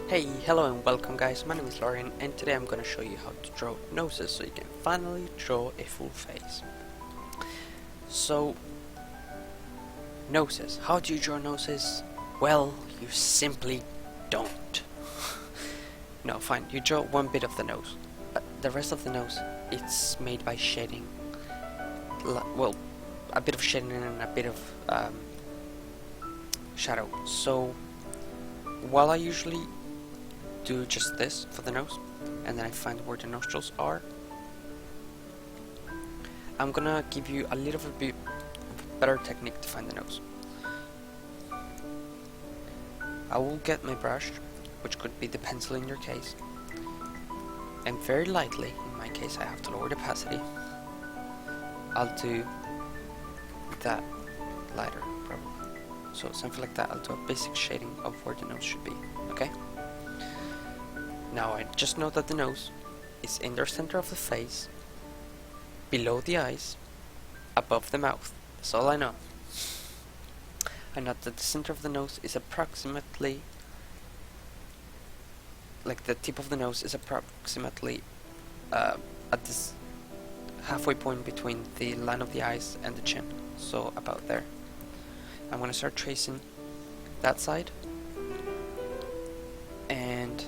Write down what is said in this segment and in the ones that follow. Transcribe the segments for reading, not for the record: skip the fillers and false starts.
Hey, hello and welcome guys, my name is Loryen and today I'm gonna show you how to draw noses so you can finally draw a full face. So, noses. How do you draw noses? Well, you simply don't. No, fine, you draw one bit of the nose. But the rest of the nose, it's made by shading. Well, a bit of shading and a bit of shadow. So, while I usually do just this for the nose, and then I find where the nostrils are, I'm gonna give you a little bit better technique to find the nose. I will get my brush, which could be the pencil in your case, and very lightly, in my case I have to lower the opacity, I'll do that lighter probably. So something like that. I'll do a basic shading of where the nose should be, okay? Now I just know that the nose is in the center of the face, below the eyes, above the mouth. That's all I know. I know that the center of the nose is approximately, like the tip of the nose is approximately at this halfway point between the line of the eyes and the chin. So about there. I'm gonna start tracing that side and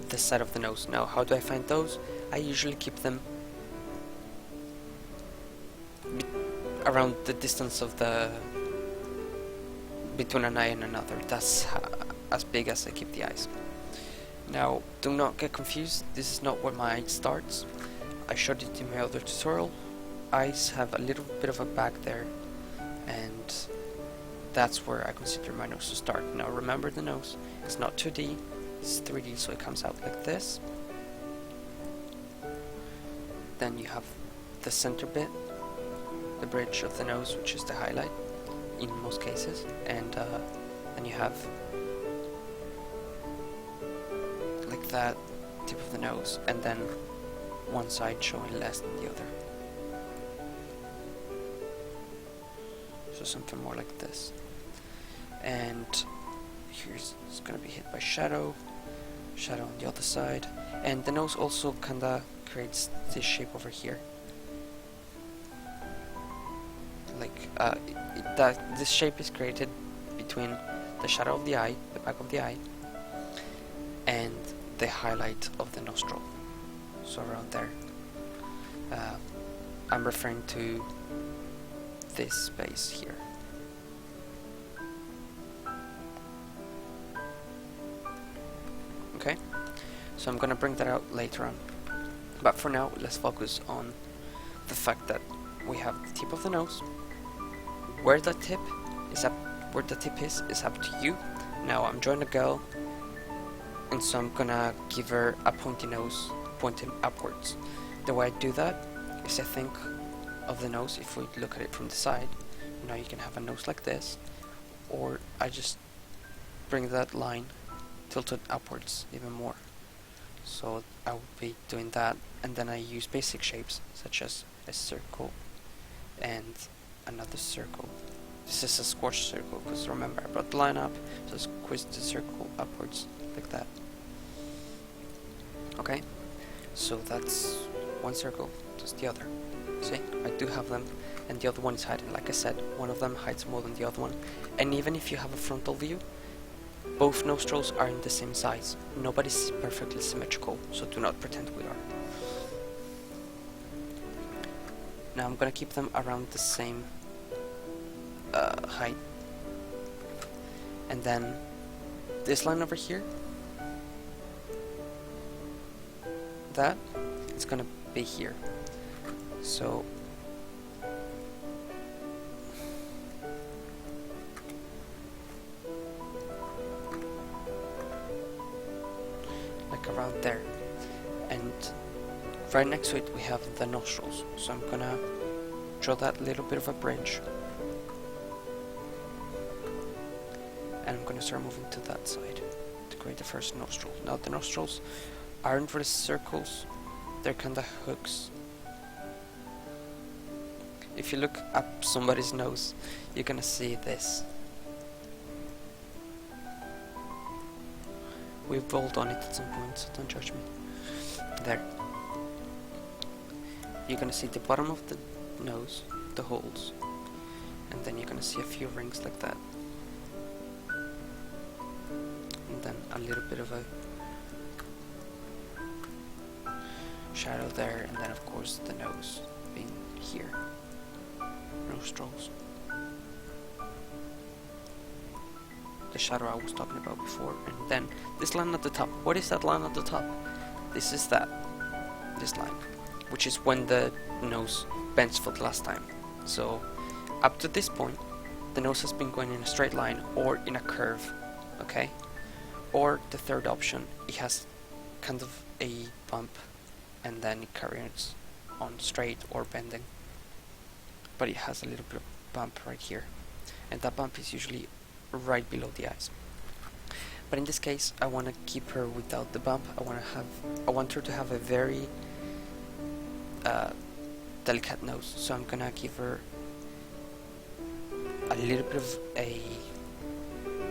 the side of the nose. Now, how do I find those? I usually keep them around the distance of the between an eye and another. That's as big as I keep the eyes. Now, do not get confused. This is not where my eye starts. I showed it in my other tutorial. Eyes have a little bit of a back there, and that's where I consider my nose to start. Now, remember the nose. It's not 2D. It's 3D, so it comes out like this. Then you have the center bit, the bridge of the nose, which is the highlight in most cases, and then you have like that tip of the nose, and then one side showing less than the other. So something more like this. And here's it's gonna be hit by shadow on the other side, and the nose also kinda creates this shape over here, like this shape is created between the shadow of the eye, the back of the eye, and the highlight of the nostril, so around there. I'm referring to this space here. Okay, so I'm gonna bring that out later on, but for now let's focus on the fact that we have the tip of the nose. Where the tip is up to you. Now I'm drawing a girl, and so I'm gonna give her a pointy nose, pointing upwards. The way I do that is I think of the nose. If we look at it from the side, you can have a nose like this, or I just bring that line tilted upwards even more. So I would be doing that, and then I use basic shapes such as a circle and another circle. This is a squash circle because remember I brought the line up, so squeeze the circle upwards like that. Okay, so that's one circle, just the other. See, I do have them, and the other one is hiding. Like I said, one of them hides more than the other one, and even if you have a frontal view, both nostrils are in the same size. Nobody's perfectly symmetrical, so do not pretend we are. Now I'm gonna keep them around the same height, and then this line over here, that is gonna be here. So like around there, and right next to it we have the nostrils. So I'm gonna draw that little bit of a bridge, and I'm gonna start moving to that side to create the first nostril. Now the nostrils aren't really circles, they're kinda hooks. If you look up somebody's nose, you're gonna see this. We've all done it at some point, so don't judge me. There. You're gonna see the bottom of the nose, the holes, and then you're gonna see a few rings like that. And then a little bit of a shadow there, and then of course the nose being here. Nostrils. The shadow I was talking about before, and then this line at the top. What is that line at the top? This is this line, which is when the nose bends for the last time. So up to this point, the nose has been going in a straight line or in a curve, okay? Or the third option, it has kind of a bump and then it carries on straight or bending. But it has a little bit of bump right here, and that bump is usually right below the eyes. But in this case, I want to keep her without the bump. I want her to have a very delicate nose, so I'm gonna give her a little bit of a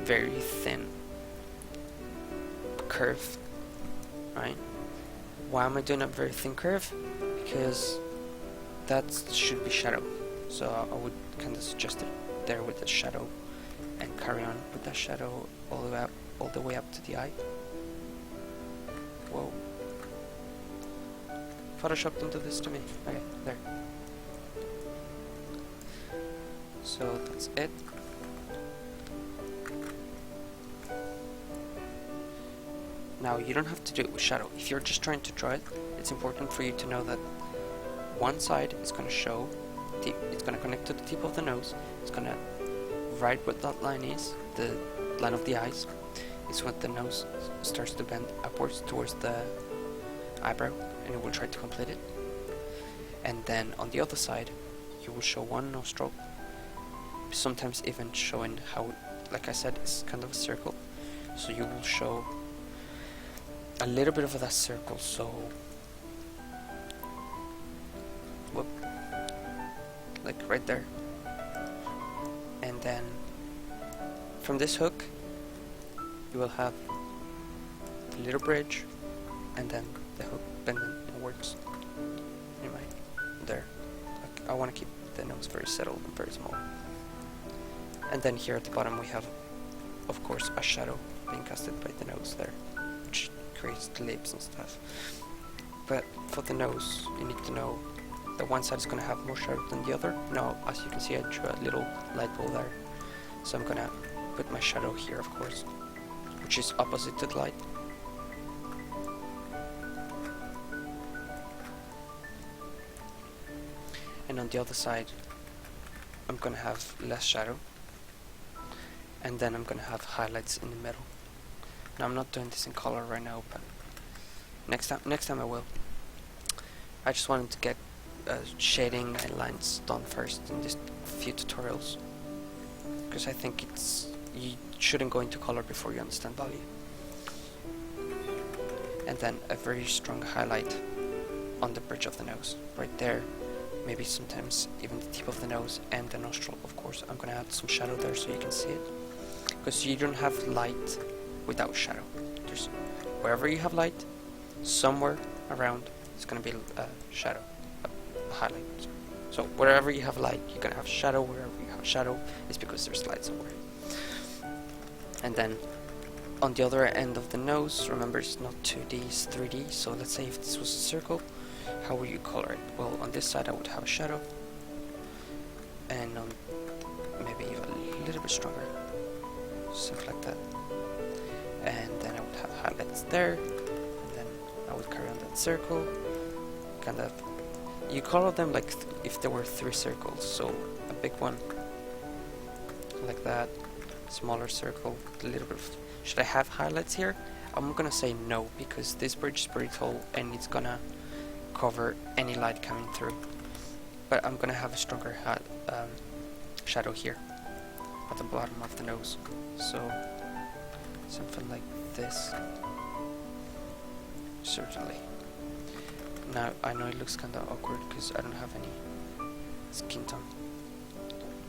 very thin curve, right? Why am I doing a very thin curve? Because that should be shadow, so I would kind of suggest it there with the shadow and carry on with that shadow all the way up to the eye. Whoa. Photoshop don't do this to me. Okay, there. So that's it. Now you don't have to do it with shadow. If you're just trying to draw it, it's important for you to know that one side is going to show, it's going to connect to the tip of the nose, it's going to right where that line is, the line of the eyes, is when the nose starts to bend upwards towards the eyebrow, and it will try to complete it. And then on the other side, you will show one nostril, sometimes even showing how, like I said, it's kind of a circle, so you will show a little bit of that circle, so whoop, like right there. And then from this hook you will have a little bridge, and then the hook bending inwards. Anyway, there. Like, I want to keep the nose very settled and very small. And then here at the bottom we have, of course, a shadow being casted by the nose there, which creates the lips and stuff. But for the nose, you need to know that one side is going to have more shadow than the other. Now, as you can see, I drew a little light bulb there, so I'm going to put my shadow here, of course, which is opposite to the light. And on the other side, I'm going to have less shadow, and then I'm going to have highlights in the middle. Now, I'm not doing this in color right now, but next time I will. I just wanted to get shading and lines done first in this few tutorials, because I think you shouldn't go into color before you understand value. And then a very strong highlight on the bridge of the nose, right there. Maybe sometimes even the tip of the nose and the nostril, of course. I'm gonna add some shadow there so you can see it, because you don't have light without shadow. There's wherever you have light, somewhere around it's gonna be a shadow, a highlight. So wherever you have light, you're gonna have shadow. Wherever you have shadow, it's because there's light somewhere. And then on the other end of the nose, remember it's not 2D, it's 3D. So let's say if this was a circle, how would you color it? Well, on this side I would have a shadow, and on maybe even a little bit stronger, something like that. And then I would have highlights there, and then I would carry on that circle. Kind of, you color them like if there were 3 circles. So a big one, like that, smaller circle, a little bit of. Should I have highlights here? I'm gonna say no, because this bridge is pretty tall and it's gonna cover any light coming through. But I'm gonna have a stronger shadow here at the bottom of the nose. So something like this. Certainly. Now I know it looks kind of awkward because I don't have any skin tone.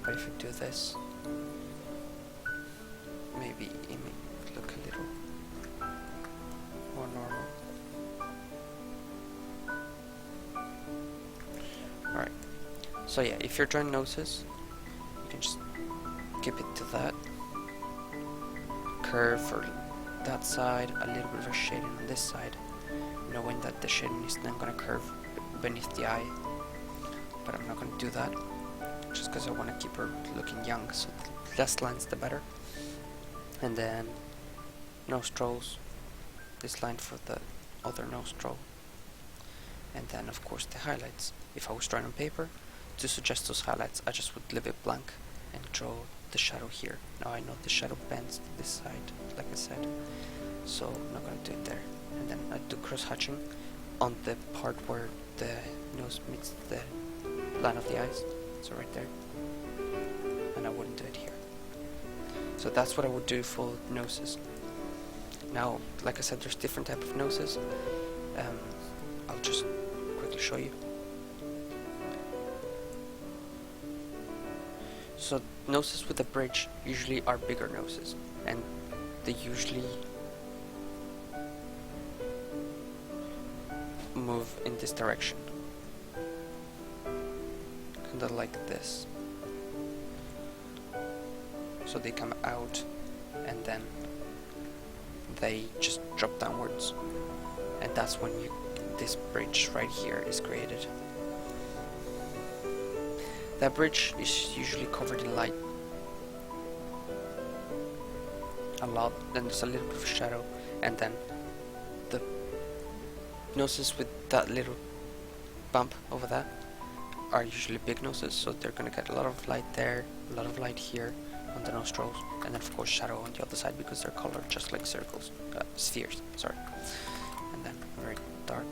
But if I do this, maybe it may look a little So yeah, if you're drawing noses, you can just keep it to that. Curve for that side, a little bit of a shading on this side, knowing that the shading is then gonna curve beneath the eye. But I'm not gonna do that, just because I want to keep her looking young, so the less lines the better. And then nostrils, this line for the other nostril. And then of course the highlights. If I was drawing on paper, to suggest those highlights, I just would leave it blank and draw the shadow here. Now I know the shadow bends to this side, like I said, so I'm not going to do it there. And then I do cross hatching on the part where the nose meets the line of the eyes, so right there. And I wouldn't do it here. So that's what I would do for noses. Now, like I said, there's different type of noses. I'll just quickly show you. So noses with a bridge usually are bigger noses, and they usually move in this direction, kind of like this. So they come out and then they just drop downwards, and that's when this bridge right here is created. That bridge is usually covered in light a lot, then there's a little bit of shadow, and then the noses with that little bump over that are usually big noses, so they're gonna get a lot of light there, a lot of light here on the nostrils, and then of course shadow on the other side because they're colored just like circles, spheres, sorry. And then very dark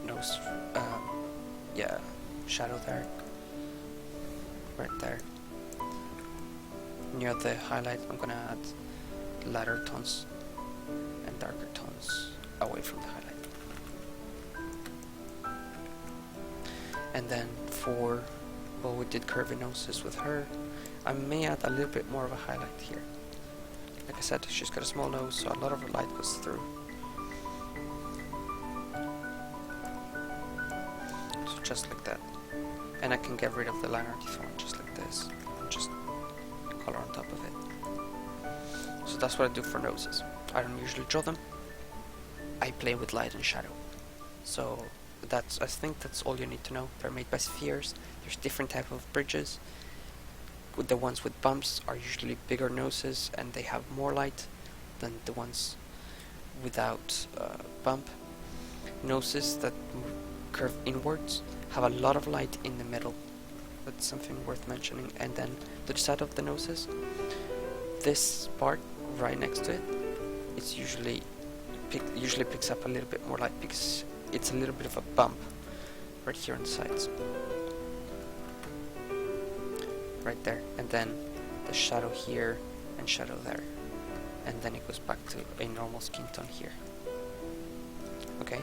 nose, yeah, shadow there, right there. Near the highlight, I'm gonna add lighter tones and darker tones away from the highlight. And then for, well, we did curvy noses with her, I may add a little bit more of a highlight here. Like I said, she's got a small nose, so a lot of her light goes through. So just like that. And I can get rid of the line art if I want, just like this. Just color on top of it. So that's what I do for noses. I don't usually draw them. I play with light and shadow. So I think that's all you need to know. They're made by spheres. There's different type of bridges. The ones with bumps are usually bigger noses and they have more light than the ones without bump. Noses that curve inwards have a lot of light in the middle. That's something worth mentioning. And then to the side of the noses, this part right next to it, it's usually picks up a little bit more light because it's a little bit of a bump right here on the sides, right there. And then the shadow here and shadow there, and then it goes back to a normal skin tone here. Okay,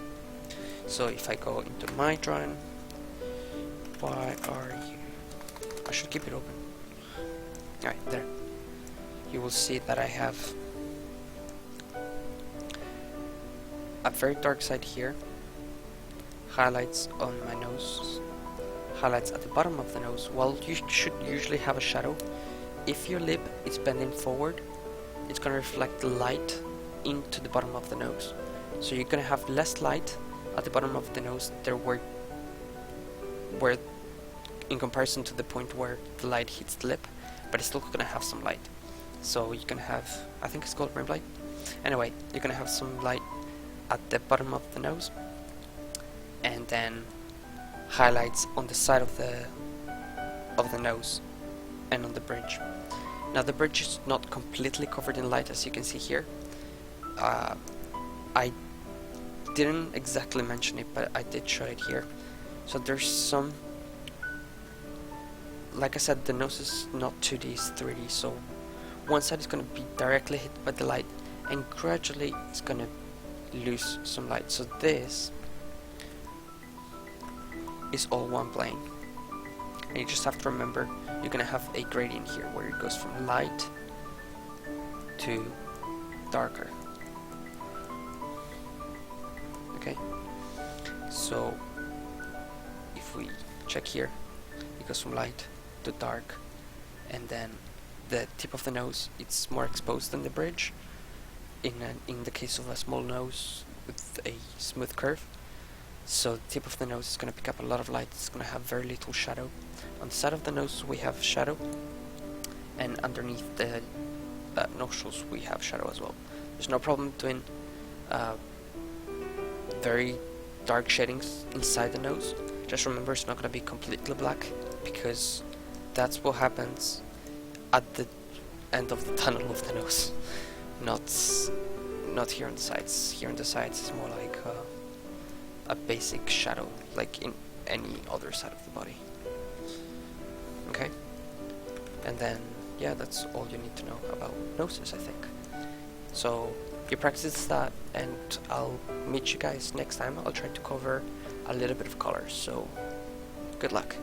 so if I go into my drawing, why are you? I should keep it open. Alright, there. You will see that I have a very dark side here, highlights on my nose, highlights at the bottom of the nose. Well, you should usually have a shadow. If your lip is bending forward, it's going to reflect the light into the bottom of the nose. So you're going to have less light at the bottom of the nose there where in comparison to the point where the light hits the lip, but it's still going to have some light. So you can have, I think it's called rim light. Anyway, you're going to have some light at the bottom of the nose, and then highlights on the side of the nose and on the bridge. Now the bridge is not completely covered in light, as you can see here. I didn't exactly mention it, but I did show it here. So there's some, like I said, the nose is not 2D, it's 3D, so one side is going to be directly hit by the light, and gradually it's going to lose some light. So this is all one plane, and you just have to remember you're going to have a gradient here where it goes from light to darker. Okay, so if we check here, it goes from light to dark, and then the tip of the nose, it's more exposed than the bridge in the case of a small nose with a smooth curve. So the tip of the nose is going to pick up a lot of light. It's going to have very little shadow. On the side of the nose we have shadow, and underneath the nostrils we have shadow as well. There's no problem doing very dark shadings inside the nose. Just remember, it's not going to be completely black, because that's what happens at the end of the tunnel of the nose. Not here on the sides. Here on the sides is more like a basic shadow, like in any other side of the body. Okay? And then, yeah, that's all you need to know about noses, I think. So, you practice that, and I'll meet you guys next time. I'll try to cover a little bit of color, so good luck.